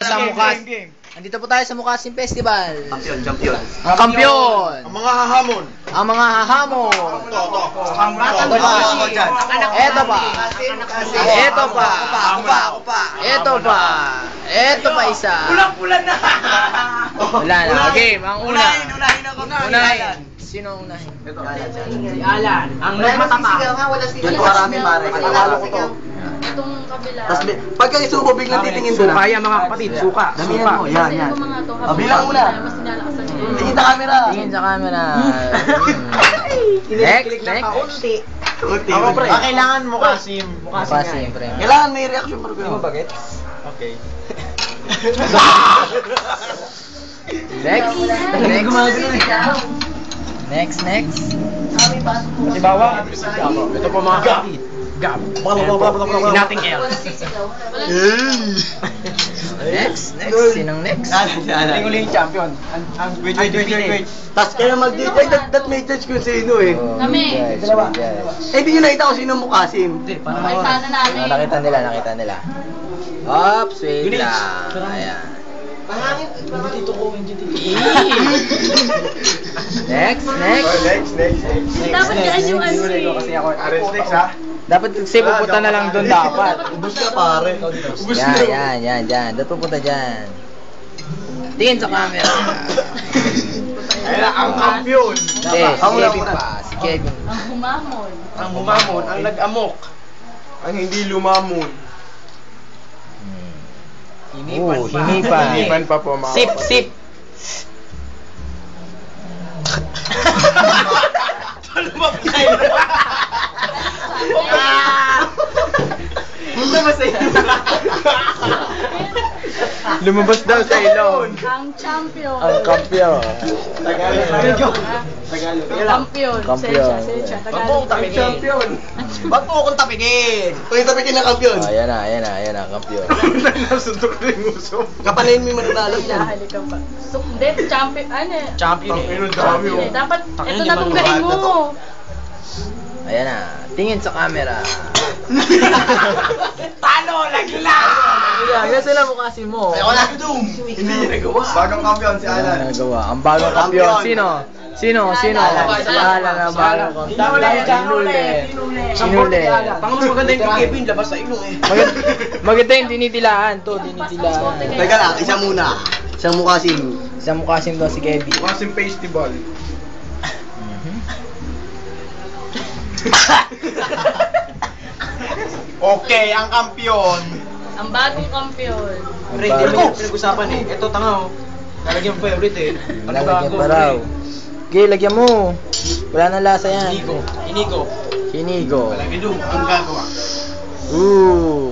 sa Andito po tayo sa Mukasim Festival. Champion. Ang kampiyon. Ang mga hahamon. Ang mga hahamon. Ito. Ang ito pa. Ito pa. Ito pa. Ito pa. Ito pa isa. Pulang-pulan na. Wala na. Game. Ang una. Unahin ako na. Unahin. Sino unahin? Si Alan. Ang nagmatama. Ganito karami mare. Katawalo ko to. Itong kabila. Tapos pagka isubo biglang titingin doon. Suka yan mga kapatid. Suka. Damihan mo. Yan. Kasi yung mga to, Bilang muna. mas nilalakasan nila. Tingin sa camera. Tingin sa camera. Next. Ako pre. Kailangan mo Kasim. Mukasim, pre. Kailangan may reaction para ko. Bagets? Okay. Next. Next. Halimbawa, ito po mga kapatid. Gab. Sinating L. Next. Sinong next? Hindi ko lang yung champion. Wait. Tapos kaya mag-judge, that may judge kung sino eh. Kami. Dalawa. Eh di nyo nakita kung sino Mukasim. Ay, sana namin. Nakita nila. Ops, wait lang. Ayan. Next. Dapat dyan yung ano Kasi ako. Next ha? Dapat kasi pupunta na lang doon dapat. Ubus ka pare. Yan. Dapat pupunta dyan. Tingin sa camera. Ayan ang kampiyon. Hindi, si Kevin pa. Si Kevin. Ang humamon. Ang humamon, ang nag-amok. Ang hindi lumamon. Hinipan pa po mga Sip. Lumabas daw sa ilong. Ang champion. Ang kampiyon. Kampiyon. Sensya. Tagalog. Champion. Ba't mo akong tapigin? Kung tapigin ng kampiyon. Oh, ayan na, kampiyon. Nasuntok na yung uso. Kapalain mo yung mananalo yan. Hinahali ka pa. Hindi, champion. Ano eh? Champion eh. Dapat, ito na tunggain mo. Ayan na. Tingin sa camera. Talo! Lagla! Yan sila Mukasim mo. Ako na doon. Hindi niya nagawa. Bagong kampiyon si Ayan Alan. nagawa. Ang bagong kampiyon. Sino? Si Alan ang bagong kampiyon. Sinuli. Pangang maganda yung Kevin, labas sa ilong eh. Maganda yung dinitilaan to. Teka lang, isa muna. Isang Mukasim. Isang Mukasim daw si Kevin. Mukasim Festival. Okay, ang kampiyon. Ang bagong kampiyon. Pre, hindi naman yung pinag-usapan eh. Ito tanga oh. Lalagyan mo pa yung ulit eh. Lalagyan pa raw. Okay, lagyan mo. Wala nang lasa yan. Hinigo. Lagi doon, ang gagawa. Ooh.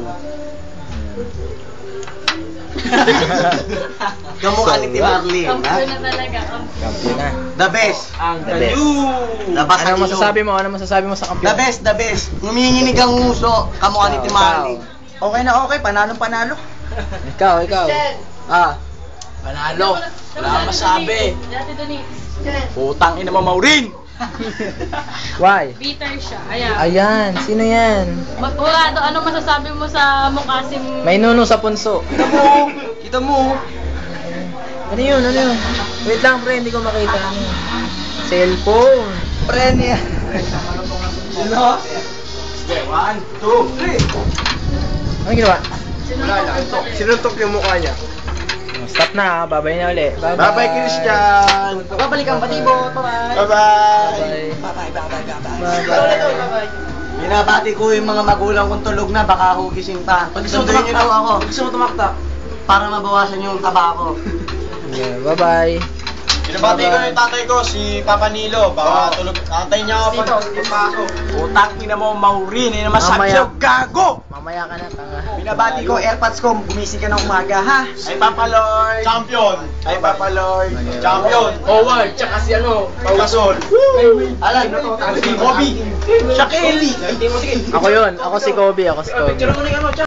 Kamukha ni Tim Marley. Kampiyon na talaga. Kampiyon na. The best. Ang The best. Labas Ano masasabi mo sa kampiyon? The best. Nguminginig ang uso. Kamukha ni Tim Marley. Okay na okay, panalo. Ikaw. Panalo. Wala kang masabi. Dati Donit. Putang ina mo, Maureen! Why? Bitter siya. Ayan. Ayan, sino yan? Magkurado, anong masasabi mo sa Mukasim? May nuno sa punso. Kita mo. Ano yun? Wait lang, pre, hindi ko makita. Ano yun? Cellphone. Pre niya. Ano? Sige, 1, 2, 3. Ano ginawa? Sinuntok yung mukha niya. Stop na, babay na uli. Bye-bye, Christian. Babalikan patibot. Bye-bye. Bye-bye. Binabati ko yung mga magulang kong tulog na, baka hugising pa. Pagsunduin niyo daw ako. Gusto mo tumakta? Para mabawasan yung taba ko. Yeah, bye-bye. Binabati ko yung tatay ko, si Papa Nilo. Baka tulog, antay niya ako pagpasok. Putang ina mo, Maureen. Hindi naman sabi Mamaya. sa'yo, gago! Mamaya ka na, tanga. Binabati ko, airpods ko, gumising ka ng umaga, ha? Ay, Papa Lord! Champion! Ay, Papa Lord! Champion! Howard, tsaka si ano, Paugasol! Alan, si Bobby! Siya Kelly! Ako yun, ako si Kobe, Picture mo na yung ano,